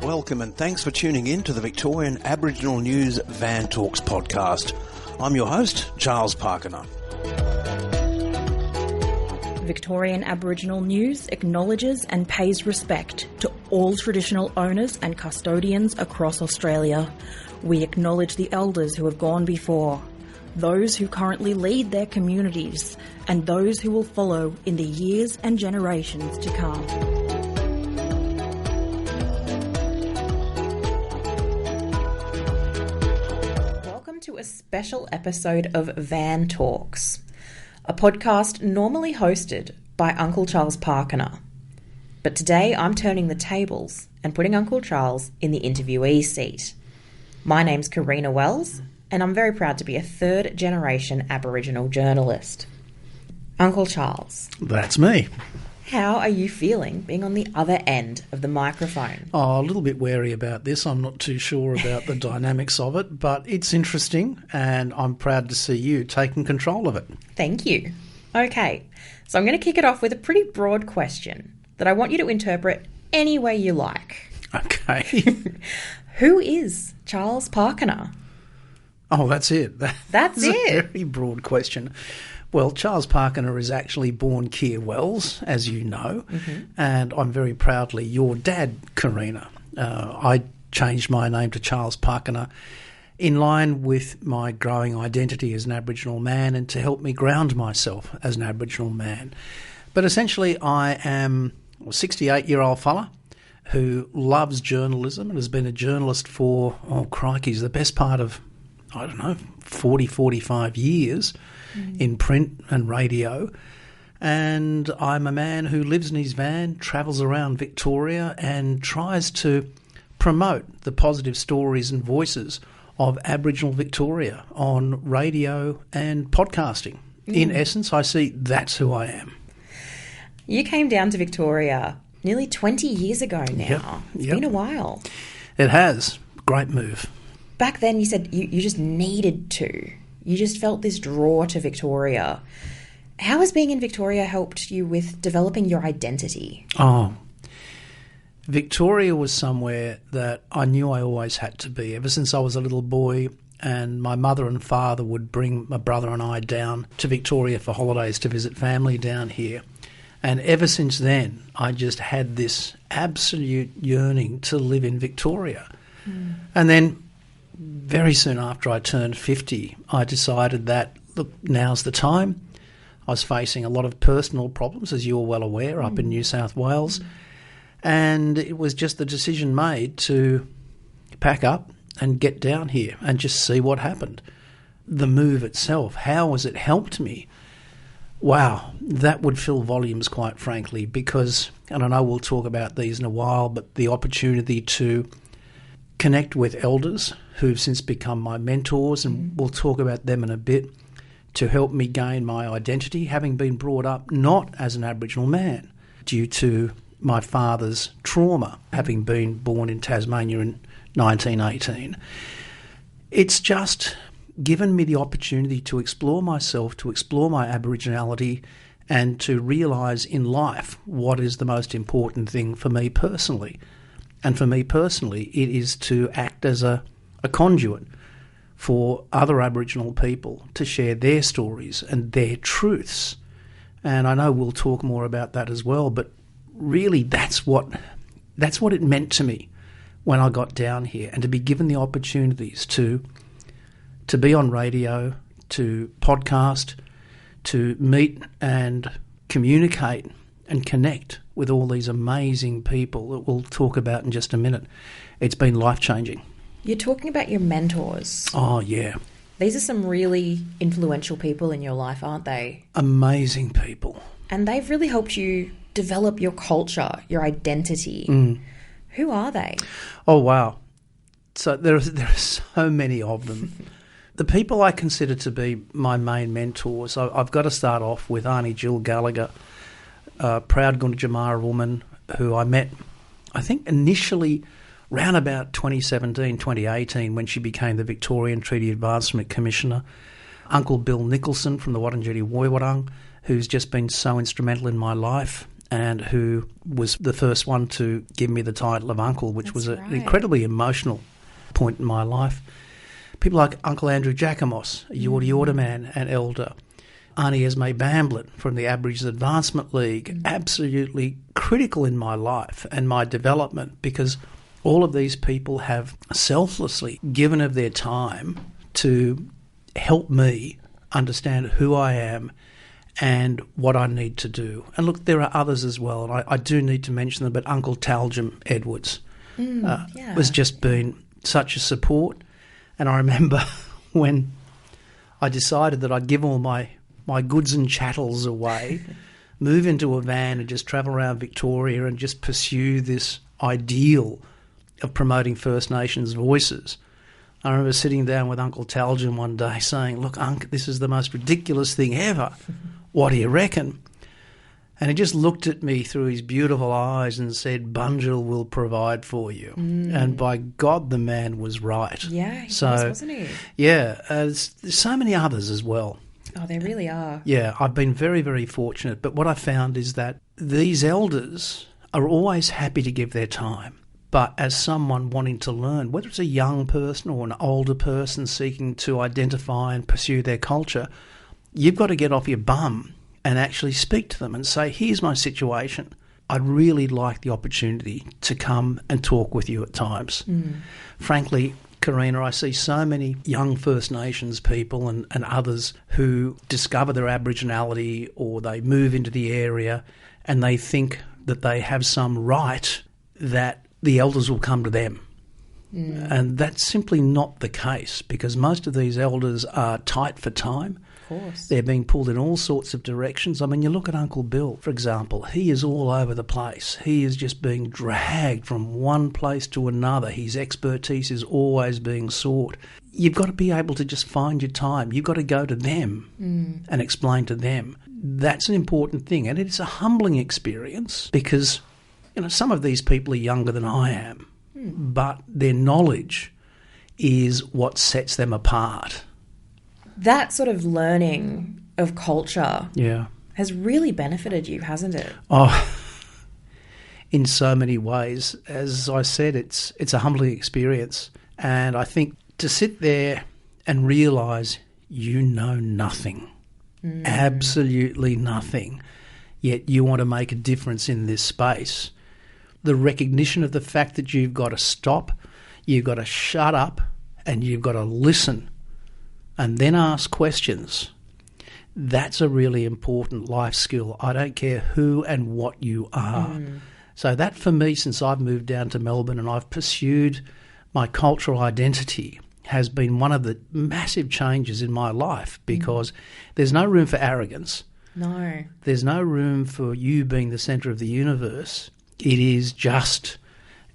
Welcome and thanks for tuning in to the Victorian Aboriginal News Van Talks podcast. I'm your host, Charles Pakana. Victorian Aboriginal News acknowledges and pays respect to all traditional owners and custodians across Australia. We acknowledge the elders who have gone before, those who currently lead their communities, and those who will follow in the years and generations to come. Welcome to a special episode of Van Talks, a podcast normally hosted by Uncle Charles Pakana. But today I'm turning the tables and putting Uncle Charles in the interviewee seat. My name's Karina Wells, and I'm very proud to be a third-generation Aboriginal journalist. Uncle Charles. That's me. How are you feeling being on the other end of the microphone? Oh, a little bit wary about this. I'm not too sure about the dynamics of it, but it's interesting and I'm proud to see you taking control of it. Thank you. Okay, so I'm going to kick it off with a pretty broad question that I want you to interpret any way you like. Okay. Who is Charles Pakana? Oh, that's it. That's it. A very broad question. Well, Charles Pakana is actually born Keir Wells, as you know, and I'm very proudly your dad, Karina. I changed my name to Charles Pakana in line with my growing identity as an Aboriginal man and to help me ground myself as an Aboriginal man. But essentially I am a 68-year-old fella who loves journalism and has been a journalist for, the best part of 40, 45 years in print and radio. And I'm a man who lives in his van, travels around Victoria and tries to promote the positive stories and voices of Aboriginal Victoria on radio and podcasting. In essence, I see that's who I am. You came down to Victoria nearly 20 years ago now. It's been a while. It has. Great move. Back then you said you just needed to. You just felt this draw to Victoria. How has being in Victoria helped you with developing your identity? Oh, Victoria was somewhere that I knew I always had to be. Ever since I was a little boy and my mother and father would bring my brother and I down to Victoria for holidays to visit family down here. And ever since then, I just had this absolute yearning to live in Victoria. And then very soon after I turned 50, I decided that, look, now's the time. I was facing a lot of personal problems, as you're well aware, up in New South Wales. And it was just the decision made to pack up and get down here and just see what happened. The move itself, how has it helped me? Wow, that would fill volumes, quite frankly, because, and I know we'll talk about these in a while, but the opportunity to connect with elders who've since become my mentors, and we'll talk about them in a bit, to help me gain my identity, having been brought up not as an Aboriginal man due to my father's trauma, having been born in Tasmania in 1918. It's just given me the opportunity to explore myself, to explore my Aboriginality, and to realise in life what is the most important thing for me personally. And for me personally, it is to act as a conduit for other Aboriginal people to share their stories and their truths. And I know we'll talk more about that as well, but really that's what it meant to me when I got down here, and to be given the opportunities to be on radio, to podcast, to meet and communicate and connect with all these amazing people that we'll talk about in just a minute. It's been life-changing. You're talking about your mentors. Oh, yeah. These are some really influential people in your life, aren't they? Amazing people. And they've really helped you develop your culture, your identity. Who are they? Oh, wow. So there are so many of them. The people I consider to be my main mentors, I've got to start off with Auntie Jill Gallagher, a proud Gunditjmara woman who I met, I think, initially round about 2017, 2018, when she became the Victorian Treaty Advancement Commissioner. Uncle Bill Nicholson from the Wurundjeri Woiwurrung, who's just been so instrumental in my life and who was the first one to give me the title of uncle, which was an incredibly emotional point in my life. People like Uncle Andrew Jacamos, a Yorta man and elder. Auntie Esme Bamblett from the Aboriginal Advancement League, absolutely critical in my life and my development, because all of these people have selflessly given of their time to help me understand who I am and what I need to do. And look, there are others as well, and I do need to mention them, but Uncle Taljum Edwards has just been such a support. And I remember when I decided that I'd give all my goods and chattels away, move into a van and just travel around Victoria and just pursue this ideal of promoting First Nations voices. I remember sitting down with Uncle Taljum one day saying, "Look, Unc, this is the most ridiculous thing ever. What do you reckon?" And he just looked at me through his beautiful eyes and said, "Bunjil will provide for you." And by God, the man was right. Yeah, he was, wasn't he? Yeah, there's so many others as well. Oh, there really are. Yeah, I've been very, very fortunate. But what I found is that these elders are always happy to give their time. But as someone wanting to learn, whether it's a young person or an older person seeking to identify and pursue their culture, you've got to get off your bum and actually speak to them and say, "Here's my situation. I'd really like the opportunity to come and talk with you at times." Frankly, Karina, I see so many young First Nations people and others who discover their Aboriginality or they move into the area and they think that they have some right that the elders will come to them. And that's simply not the case, because most of these elders are tight for time. Of course. They're being pulled in all sorts of directions. I mean, you look at Uncle Bill, for example. He is all over the place. He is just being dragged from one place to another. His expertise is always being sought. You've got to be able to just find your time. You've got to go to them and explain to them. That's an important thing. And it's a humbling experience because, you know, some of these people are younger than I am, but their knowledge is what sets them apart. That sort of learning of culture has really benefited you, hasn't it? Oh, in so many ways. As I said, it's a humbling experience. And I think to sit there and realise you know nothing, absolutely nothing, yet you want to make a difference in this space. The recognition of the fact that you've got to stop, you've got to shut up, and you've got to listen and then ask questions. That's a really important life skill. I don't care who and what you are. So that for me, since I've moved down to Melbourne and I've pursued my cultural identity, has been one of the massive changes in my life, because there's no room for arrogance. No. There's no room for you being the centre of the universe. It is just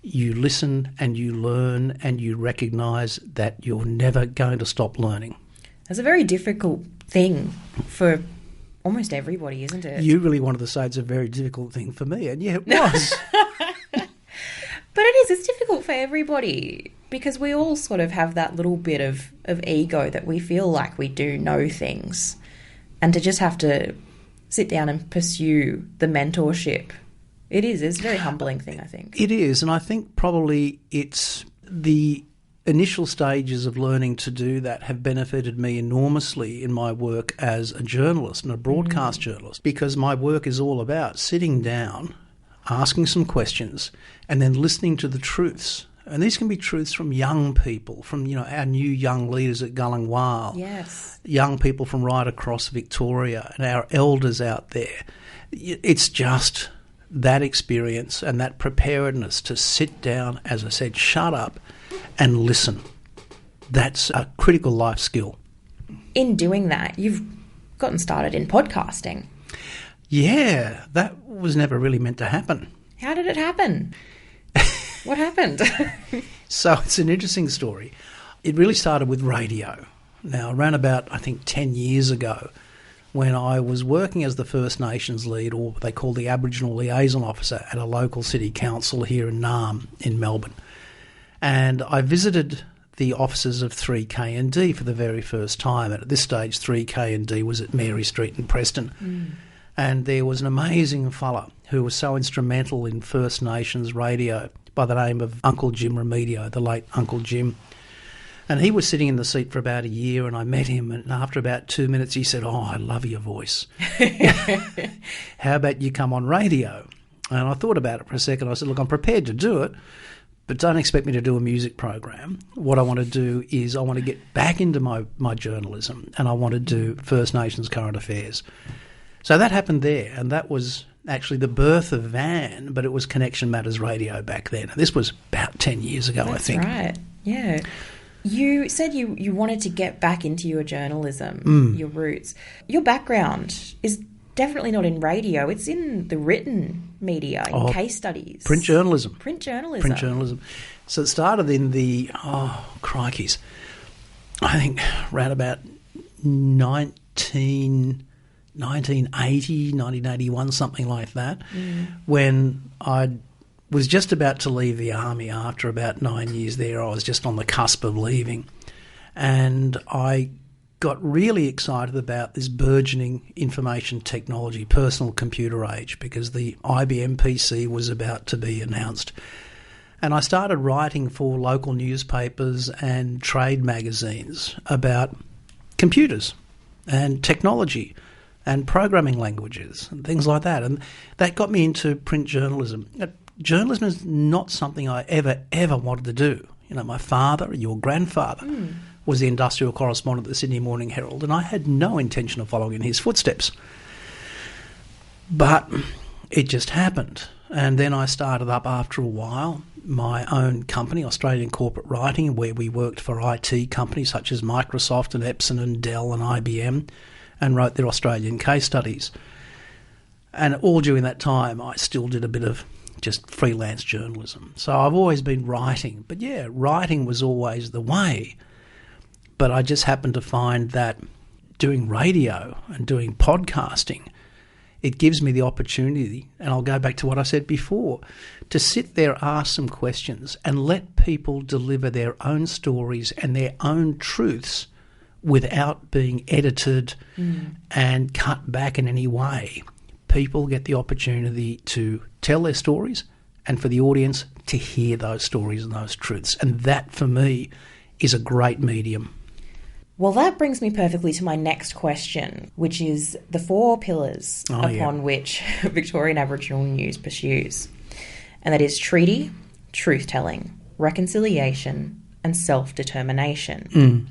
you listen and you learn and you recognise that you're never going to stop learning. That's a very difficult thing for almost everybody, isn't it? You really wanted to say it's a very difficult thing for me, and yeah, it was. But it is. It's difficult for everybody because we all sort of have that little bit of ego that we feel like we do know things. And to just have to sit down and pursue the mentorship, it's a very humbling thing, I think. It is, and I think probably it's the initial stages of learning to do that have benefited me enormously in my work as a journalist and a broadcast journalist, because my work is all about sitting down, asking some questions, and then listening to the truths. And these can be truths from young people, from, you know, our new young leaders at Gulingwal, yes, young people from right across Victoria, and our elders out there. It's just that experience and that preparedness to sit down, as I said, shut up and listen. That's a critical life skill. In doing that, you've gotten started in podcasting. Yeah, that was never really meant to happen. How did it happen? What happened? So it's an interesting story. It really started with radio. Now, around about, I think, 10 years ago, when I was working as the First Nations lead, or what they call the Aboriginal Liaison Officer, at a local city council here in Naarm in Melbourne. And I visited the offices of 3K&D for the very first time. And at this stage, 3K&D was at Mary Street in Preston. And there was an amazing fella who was so instrumental in First Nations radio by the name of Uncle Jim Remedio, the late Uncle Jim. And he was sitting in the seat for about a year, and I met him, and after about 2 minutes he said, "Oh, I love your voice. How about you come on radio?" And I thought about it for a second. I said, "Look, I'm prepared to do it, but don't expect me to do a music program. What I want to do is I want to get back into my journalism, and I want to do First Nations current affairs." So that happened there, and that was actually the birth of VAN, but it was Connection Matters Radio back then. This was about 10 years ago, I think. That's right, yeah. You said you wanted to get back into your journalism, your roots. Your background is definitely not in radio. It's in the written media, in case studies. Print journalism. Print journalism. Print journalism. So it started in the, crikeys, I think around about 1980, something like that, when I was just about to leave the army after about 9 years there. I was just on the cusp of leaving. And I got really excited about this burgeoning information technology, personal computer age, because the IBM PC was about to be announced. And I started writing for local newspapers and trade magazines about computers and technology and programming languages and things like that. And that got me into print journalism. Journalism is not something I ever wanted to do. You know, my father, your grandfather, was the industrial correspondent of the Sydney Morning Herald, and I had no intention of following in his footsteps. But it just happened. And then I started up after a while my own company, Australian Corporate Writing, where we worked for IT companies such as Microsoft and Epson and Dell and IBM, and wrote their Australian case studies. And all during that time, I still did a bit of just freelance journalism. So I've always been writing. But yeah, writing was always the way. But I just happened to find that doing radio and doing podcasting, it gives me the opportunity, and I'll go back to what I said before, to sit there, ask some questions and let people deliver their own stories and their own truths without being edited and cut back in any way. People get the opportunity to tell their stories and for the audience to hear those stories and those truths. And that, for me, is a great medium. Well, that brings me perfectly to my next question, which is the 4 pillars upon which Victorian Aboriginal news pursues. And that is treaty, truth-telling, reconciliation, and self-determination.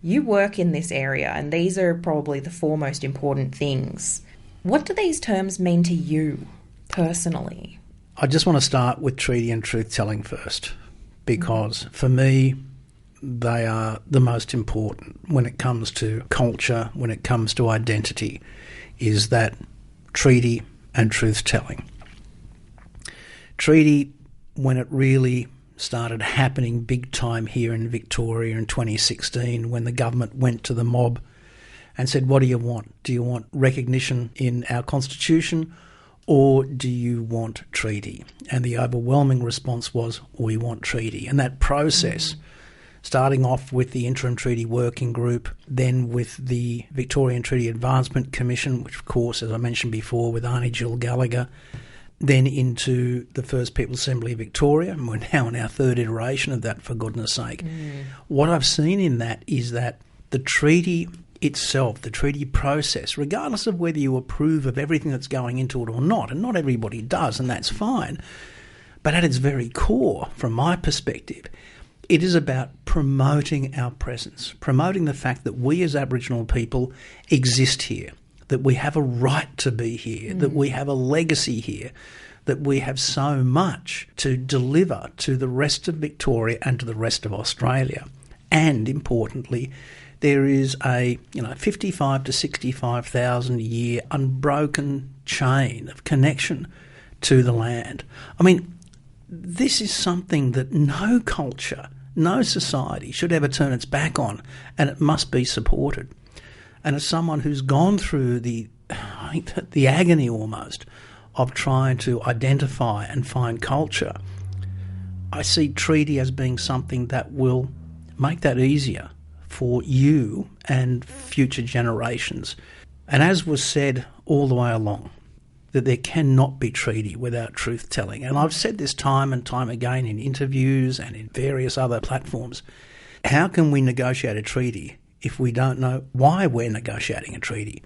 You work in this area, and these are probably the 4 most important things. What do these terms mean to you personally? I just want to start with treaty and truth-telling first, because for me, they are the most important when it comes to culture, when it comes to identity, is that treaty and truth-telling. Treaty, when it really started happening big time here in Victoria in 2016, when the government went to the mob and said, what do you want? Do you want recognition in our constitution, or do you want treaty? And the overwhelming response was, we want treaty. And that process, starting off with the Interim Treaty Working Group, then with the Victorian Treaty Advancement Commission, which of course, as I mentioned before, with Arnie Jill Gallagher, then into the First People's Assembly of Victoria, and we're now in our 3rd iteration of that, for goodness sake. What I've seen in that is that the treaty itself, the treaty process, regardless of whether you approve of everything that's going into it or not, and not everybody does, and that's fine, but at its very core, from my perspective, it is about promoting our presence, promoting the fact that we as Aboriginal people exist here, that we have a right to be here, that we have a legacy here, that we have so much to deliver to the rest of Victoria and to the rest of Australia. And importantly, there is a 55 to 65,000 year unbroken chain of connection to the land. I mean, this is something that no culture, no society should ever turn its back on, and it must be supported. And as someone who's gone through the agony almost of trying to identify and find culture, I see treaty as being something that will make that easier for you and future generations. And as was said all the way along, that there cannot be treaty without truth-telling. And I've said this time and time again in interviews and in various other platforms. How can we negotiate a treaty if we don't know why we're negotiating a treaty?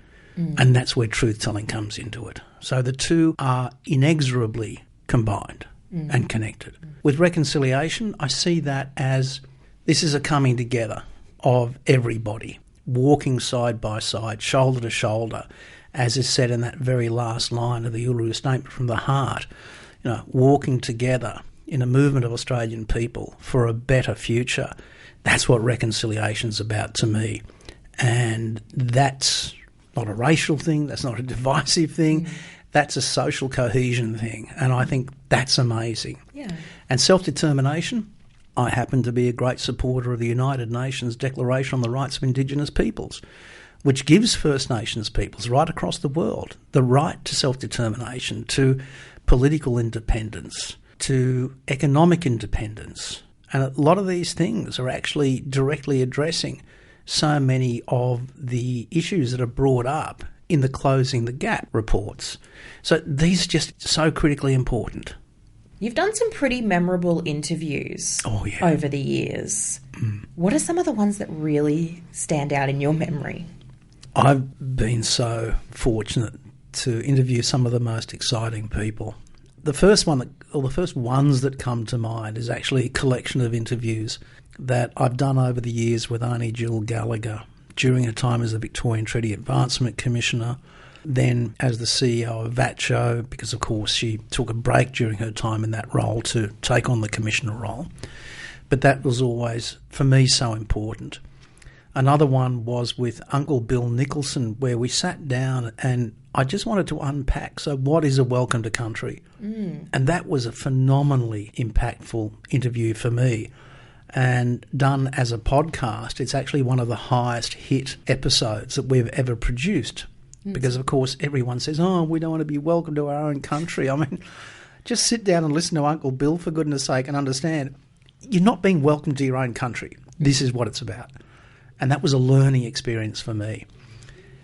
And that's where truth-telling comes into it. So the two are inexorably combined and connected. With reconciliation, I see that as this is a coming together of everybody, walking side by side, shoulder to shoulder, as is said in that very last line of the Uluru Statement from the Heart, walking together in a movement of Australian people for a better future. That's what reconciliation's about to me. And that's not a racial thing, that's not a divisive thing, that's a social cohesion thing. And I think that's amazing. Yeah. And self-determination, I happen to be a great supporter of the United Nations Declaration on the Rights of Indigenous Peoples, which gives First Nations peoples right across the world the right to self-determination, to political independence, to economic independence. And a lot of these things are actually directly addressing so many of the issues that are brought up in the Closing the Gap reports. So these are just so critically important. You've done some pretty memorable interviews over the years. What are some of the ones that really stand out in your memory? I've been so fortunate to interview some of the most exciting people. The first ones that come to mind is actually a collection of interviews that I've done over the years with Aunty Jill Gallagher during her time as the Victorian Treaty Advancement Commissioner, then as the CEO of VATCHO, because of course she took a break during her time in that role to take on the Commissioner role. But that was always, for me, so important. Another one was with Uncle Bill Nicholson, where we sat down and I just wanted to unpack, so what is a welcome to country? And that was a phenomenally impactful interview for me. And done as a podcast, it's actually one of the highest hit episodes that we've ever produced. Because, of course, everyone says, we don't want to be welcome to our own country. I mean, just sit down and listen to Uncle Bill, for goodness sake, and understand you're not being welcomed to your own country. This is what it's about. And that was a learning experience for me.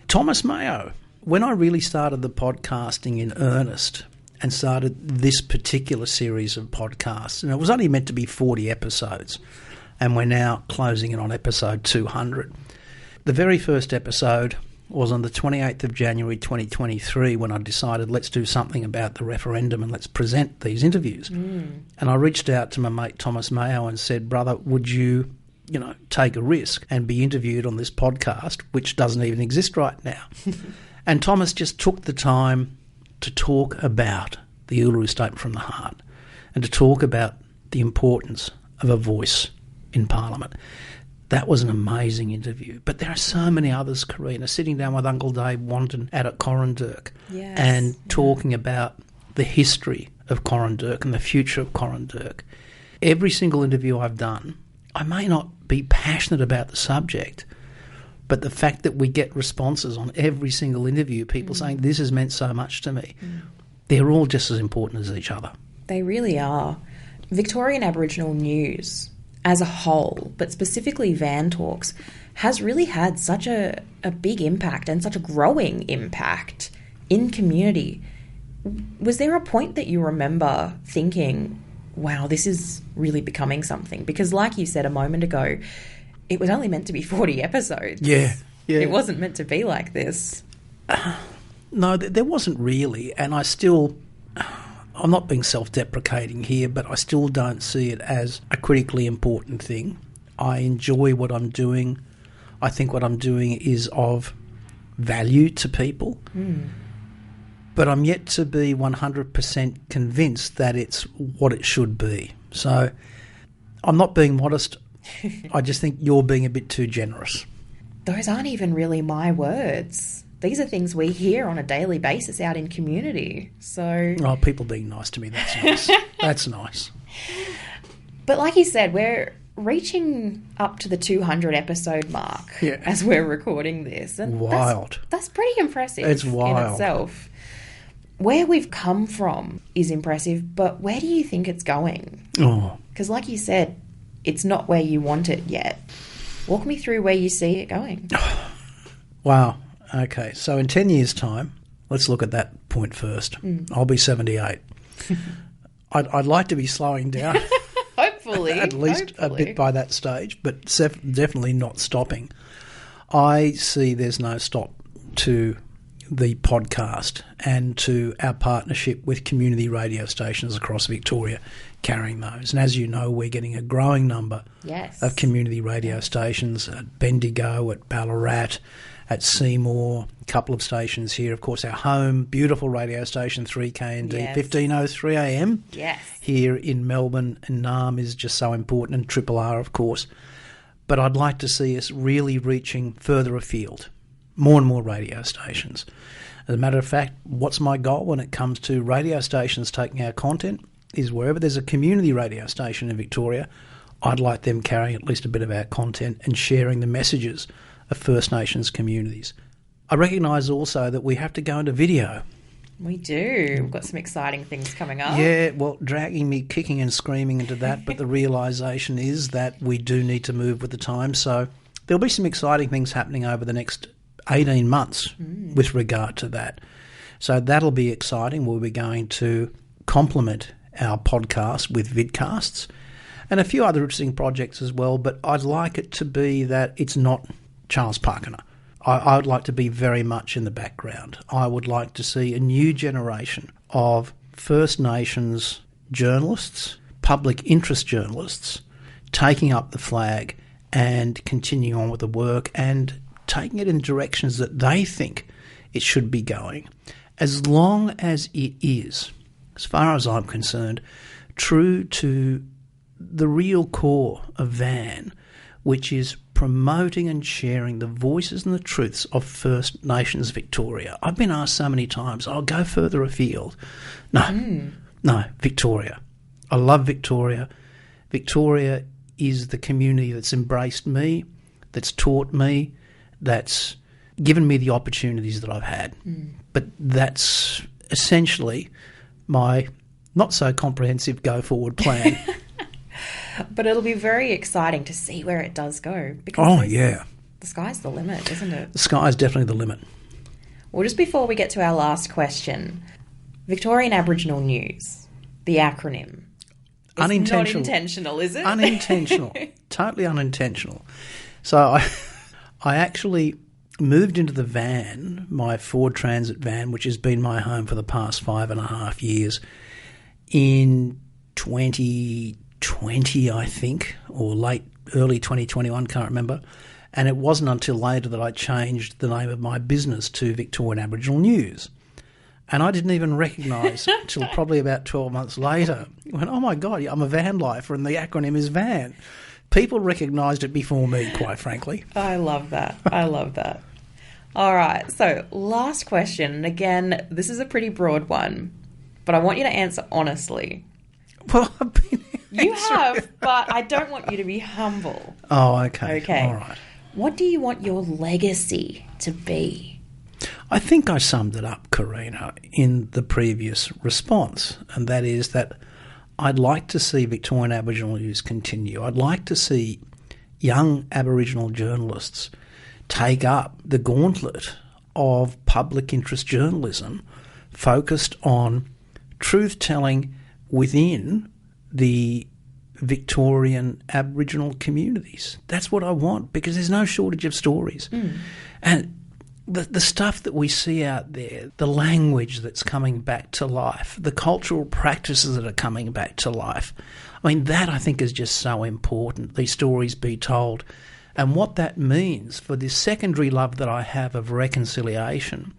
Thomas Mayo, when I really started the podcasting in earnest and started this particular series of podcasts, and it was only meant to be 40 episodes, and we're now closing in on episode 200. The very first episode was on the 28th of January 2023 when I decided let's do something about the referendum and let's present these interviews. And I reached out to my mate Thomas Mayo and said, brother, would you take a risk and be interviewed on this podcast, which doesn't even exist right now? And Thomas just took the time to talk about the Uluru Statement from the Heart and to talk about the importance of a voice in Parliament. That was an amazing interview. But there are so many others, Karina, sitting down with Uncle Dave Wanton at Corranderk and talking about the history of Corranderk and the future of Corranderk. Every single interview I've done, I may not be passionate about the subject, but the fact that we get responses on every single interview, people saying this has meant so much to me, they're all just as important as each other. They really are. Victorian Aboriginal news as a whole, but specifically Van Talks, has really had such a big impact and such a growing impact in community. Was there a point that you remember thinking, wow, this is really becoming something? Because like you said a moment ago, it was only meant to be 40 episodes. Yeah. It wasn't meant to be like this. No, there wasn't really. And I'm not being self-deprecating here, but I still don't see it as a critically important thing. I enjoy what I'm doing. I think what I'm doing is of value to people. But I'm yet to be 100% convinced that it's what it should be. So I'm not being modest. I just think you're being a bit too generous. Those aren't even really my words. These are things we hear on a daily basis out in community. So, people being nice to me, that's nice. That's nice. But like you said, we're reaching up to the 200 episode mark as we're recording this. And wild. That's pretty impressive. It's wild. In itself. Where we've come from is impressive, but where do you think it's going? Oh, Because like you said, it's not where you want it yet. Walk me through where you see it going. wow. Okay, so in 10 years' time, let's look at that point first. I'll be 78. I'd like to be slowing down. Hopefully. At least a bit by that stage, but definitely not stopping. I see there's no stop to the podcast and to our partnership with community radio stations across Victoria carrying those. And as you know, we're getting a growing number of community radio stations at Bendigo, at Ballarat, at Seymour, a couple of stations here. Of course, our home, beautiful radio station, 3KND, 1503 AM. Yes. Here in Melbourne, and Naarm is just so important, and Triple R, of course. But I'd like to see us really reaching further afield, more and more radio stations. As a matter of fact, what's my goal when it comes to radio stations taking our content is wherever there's a community radio station in Victoria, I'd like them carrying at least a bit of our content and sharing the messages of First Nations communities. I recognise also that we have to go into video. We do. We've got some exciting things coming up. Yeah, well, dragging me kicking and screaming into that, but the realisation is that we do need to move with the times. So there'll be some exciting things happening over the next 18 months with regard to that. So that'll be exciting. We'll be going to complement our podcast with vidcasts and a few other interesting projects as well, but I'd like it to be that it's not Charles Pakana. I would like to be very much in the background. I would like to see a new generation of First Nations journalists, public interest journalists, taking up the flag and continuing on with the work and taking it in directions that they think it should be going, as long as it is, as far as I'm concerned, true to the real core of VAN, which is promoting and sharing the voices and the truths of First Nations Victoria. I've been asked so many times, I'll go further afield. No, Victoria. I love Victoria. Victoria is the community that's embraced me, that's taught me, that's given me the opportunities that I've had. But that's essentially my not-so-comprehensive go-forward plan. But it'll be very exciting to see where it does go. Because the sky's the limit, isn't it? The sky's definitely the limit. Well, just before we get to our last question, Victorian Aboriginal News, the acronym. It's unintentional. not intentional, is it? Unintentional. Totally unintentional. So I actually moved into the van, my Ford Transit van, which has been my home for the past 5.5 years, in 2020, I think, or early 2021, can't remember. And it wasn't until later that I changed the name of my business to Victorian Aboriginal News. And I didn't even recognise until probably about 12 months later. I went, oh my God, I'm a van lifer and the acronym is VAN. People recognised it before me, quite frankly. I love that. I love that. All right, so last question. And again, this is a pretty broad one, but I want you to answer honestly. Well, I've been You have, but I don't want you to be humble. Oh, okay. Okay. All right. What do you want your legacy to be? I think I summed it up, Karina, in the previous response, and that is that I'd like to see Victorian Aboriginal News continue. I'd like to see young Aboriginal journalists take up the gauntlet of public interest journalism focused on truth-telling within the Victorian Aboriginal communities. That's what I want, because there's no shortage of stories. And the stuff that we see out there, the language that's coming back to life, the cultural practices that are coming back to life, I mean, that I think is just so important, these stories be told. And what that means for this secondary love that I have of reconciliation,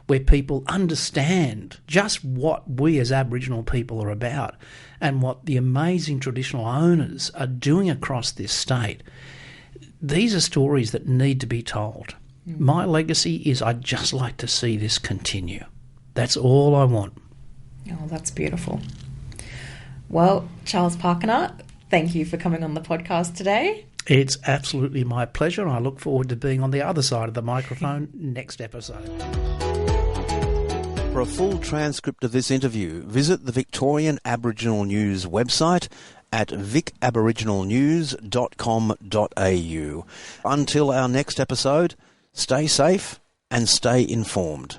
where people understand just what we as Aboriginal people are about and what the amazing traditional owners are doing across this state. These are stories that need to be told. My legacy is I'd just like to see this continue. That's all I want. Oh, that's beautiful. Well, Charles Pakana, thank you for coming on the podcast today. It's absolutely my pleasure, and I look forward to being on the other side of the microphone next episode. For a full transcript of this interview, visit the Victorian Aboriginal News website at vicaboriginalnews.com.au. Until our next episode, stay safe and stay informed.